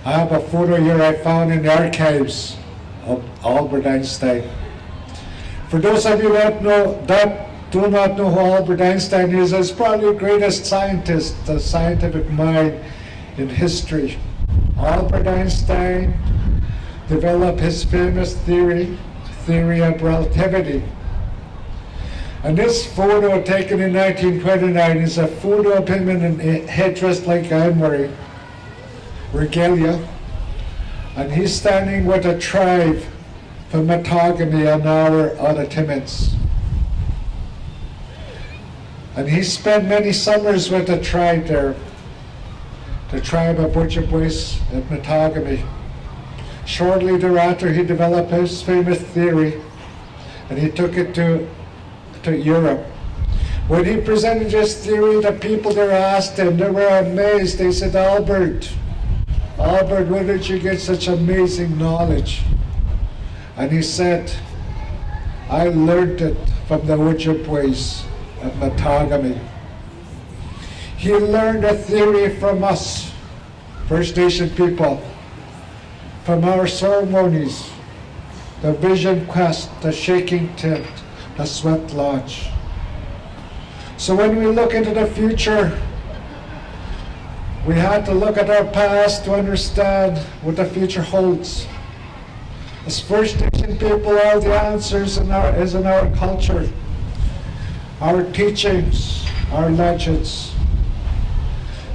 I have a photo here I found in the archives of Albert Einstein. For those of you that do not know who Albert Einstein is, he's probably the greatest scientist, the scientific mind in history. Albert Einstein developed his famous theory of relativity. And this photo taken in 1929 is a photo of him in a headdress like I'm wearing, regalia, and he's standing with a tribe from Matagami on our Ottatimans. And he spent many summers with the tribe there, the tribe of Ojibways at Matagami. Shortly thereafter, he developed his famous theory, and he took it to Europe. When he presented his theory, the people there asked him, they were amazed. They said, Albert, where did you get such amazing knowledge? And he said, I learned it from the Ojibways at Matagami. He learned a theory from us, First Nation people, from our ceremonies, the vision quest, the shaking tent, the sweat lodge. So when we look into the future, we have to look at our past to understand what the future holds. As First Nation people, all the answers is in our culture, our teachings, our legends.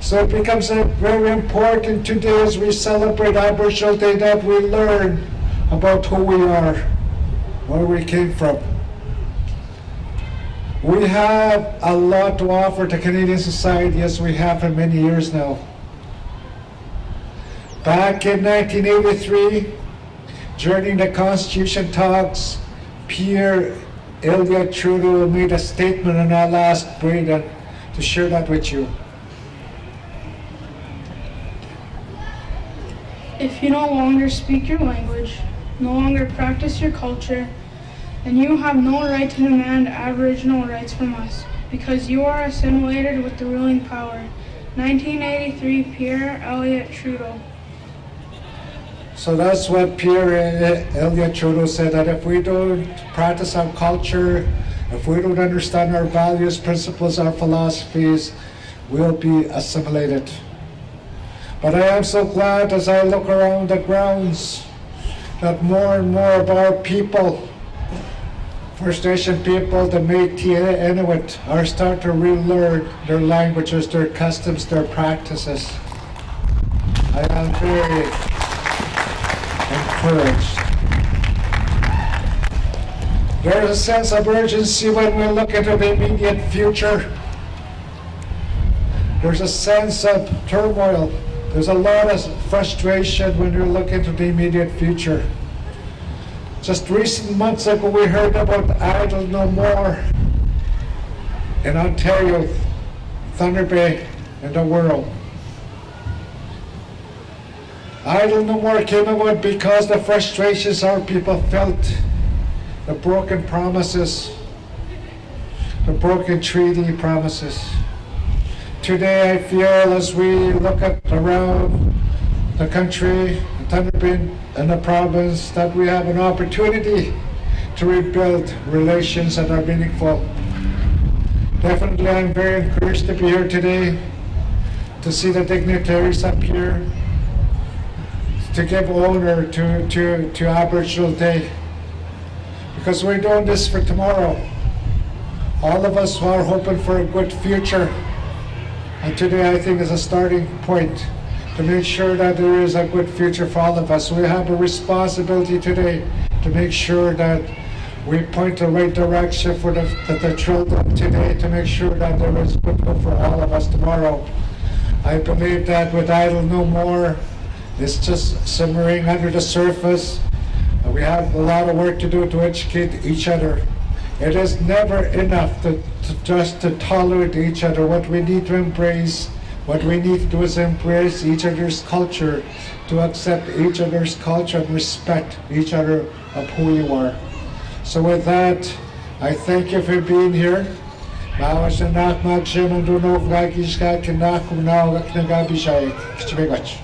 So it becomes very important today as we celebrate Aboriginal Day that we learn about who we are, where we came from. We have a lot to offer to Canadian society, as we have for many years now. Back in 1983, during the Constitution talks, Pierre Elliott Trudeau made a statement, and I'll ask Braden to share that with you. If you no longer speak your language, no longer practice your culture, then you have no right to demand Aboriginal rights from us, because you are assimilated with the ruling power. 1983, Pierre Elliott Trudeau. So that's what Pierre Elliott Trudeau said, that if we don't practice our culture, if we don't understand our values, principles, our philosophies, we'll be assimilated. But I am so glad as I look around the grounds that more and more of our people, First Nation people, the Métis Inuit, are starting to relearn their languages, their customs, their practices. I am very encouraged. There is a sense of urgency when we look into the immediate future. There's a sense of turmoil. There's a lot of frustration when you look into the immediate future. Just recent months ago, we heard about Idle No More in Ontario, Thunder Bay, and the world. Idle No More came about because the frustrations our people felt, the broken promises, the broken treaty promises. Today I feel as we look at around the country, Thunder Bay and the province, that we have an opportunity to rebuild relations that are meaningful. Definitely I'm very encouraged to be here today, to see the dignitaries up here, to give honor to Aboriginal Day, because we're doing this for tomorrow. All of us are hoping for a good future, and today I think is a starting point to make sure that there is a good future for all of us. We have a responsibility today to make sure that we point the right direction for the children today, to make sure that there is good hope for all of us tomorrow. I believe that with Idle No More, it's just simmering under the surface. We have a lot of work to do to educate each other. It is never enough to just tolerate each other. What we need to embrace, what we need to do is embrace each other's culture, to accept each other's culture and respect each other of who you are. So with that, I thank you for being here. Thank you very much.